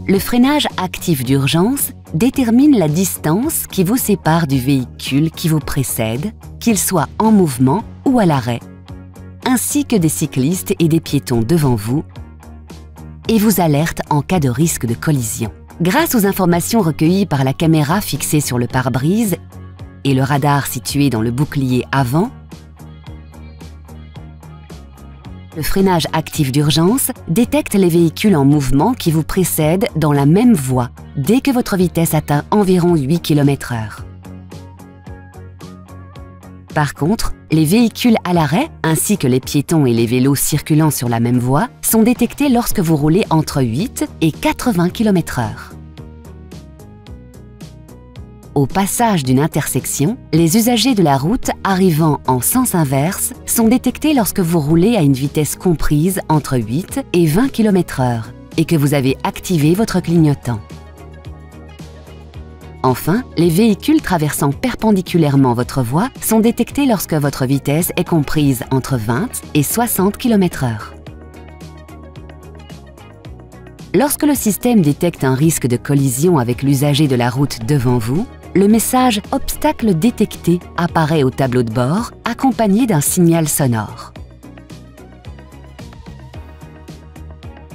Le freinage actif d'urgence détermine la distance qui vous sépare du véhicule qui vous précède, qu'il soit en mouvement ou à l'arrêt, ainsi que des cyclistes et des piétons devant vous, et vous alerte en cas de risque de collision. Grâce aux informations recueillies par la caméra fixée sur le pare-brise et le radar situé dans le bouclier avant, le freinage actif d'urgence détecte les véhicules en mouvement qui vous précèdent dans la même voie dès que votre vitesse atteint environ 8 km/h. Par contre, les véhicules à l'arrêt, ainsi que les piétons et les vélos circulant sur la même voie, sont détectés lorsque vous roulez entre 8 et 80 km/h. Au passage d'une intersection, les usagers de la route arrivant en sens inverse sont détectés lorsque vous roulez à une vitesse comprise entre 8 et 20 km/h et que vous avez activé votre clignotant. Enfin, les véhicules traversant perpendiculairement votre voie sont détectés lorsque votre vitesse est comprise entre 20 et 60 km/h. Lorsque le système détecte un risque de collision avec l'usager de la route devant vous, le message « Obstacle détecté » apparaît au tableau de bord, accompagné d'un signal sonore.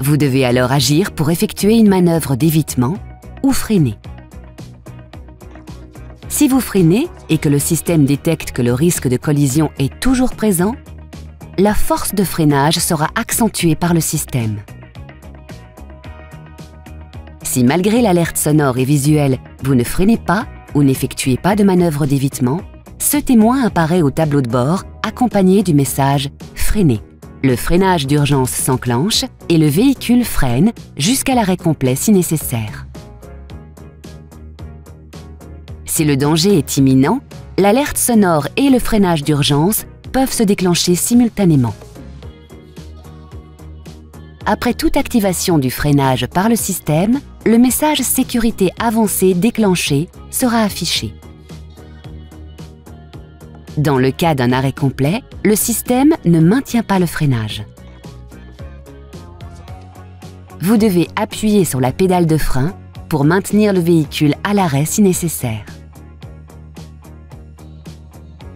Vous devez alors agir pour effectuer une manœuvre d'évitement ou freiner. Si vous freinez et que le système détecte que le risque de collision est toujours présent, la force de freinage sera accentuée par le système. Si malgré l'alerte sonore et visuelle, vous ne freinez pas ou n'effectuez pas de manœuvre d'évitement, ce témoin apparaît au tableau de bord accompagné du message « Freiner ». Le freinage d'urgence s'enclenche et le véhicule freine jusqu'à l'arrêt complet si nécessaire. Si le danger est imminent, l'alerte sonore et le freinage d'urgence peuvent se déclencher simultanément. Après toute activation du freinage par le système, le message « Sécurité avancée déclenché » sera affiché. Dans le cas d'un arrêt complet, le système ne maintient pas le freinage. Vous devez appuyer sur la pédale de frein pour maintenir le véhicule à l'arrêt si nécessaire.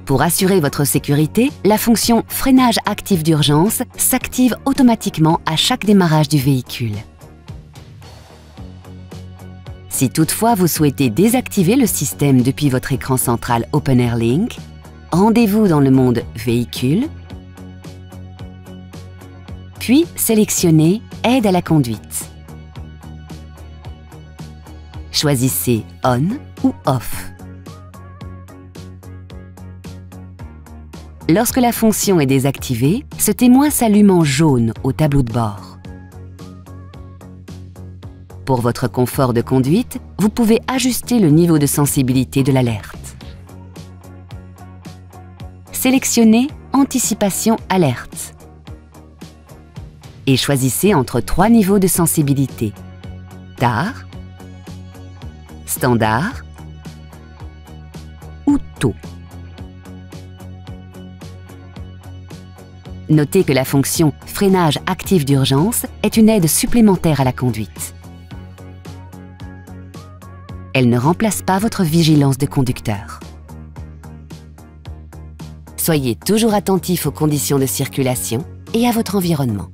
Pour assurer votre sécurité, la fonction « Freinage actif d'urgence » s'active automatiquement à chaque démarrage du véhicule. Si toutefois vous souhaitez désactiver le système depuis votre écran central OpenAir Link, rendez-vous dans le mode « Véhicule », puis sélectionnez « Aide à la conduite ». Choisissez « On » ou « Off ». Lorsque la fonction est désactivée, ce témoin s'allume en jaune au tableau de bord. Pour votre confort de conduite, vous pouvez ajuster le niveau de sensibilité de l'alerte. Sélectionnez « Anticipation alerte » et choisissez entre 3 niveaux de sensibilité : Tard, Standard ou Tôt. Notez que la fonction « Freinage actif d'urgence » est une aide supplémentaire à la conduite. Elle ne remplace pas votre vigilance de conducteur. Soyez toujours attentif aux conditions de circulation et à votre environnement.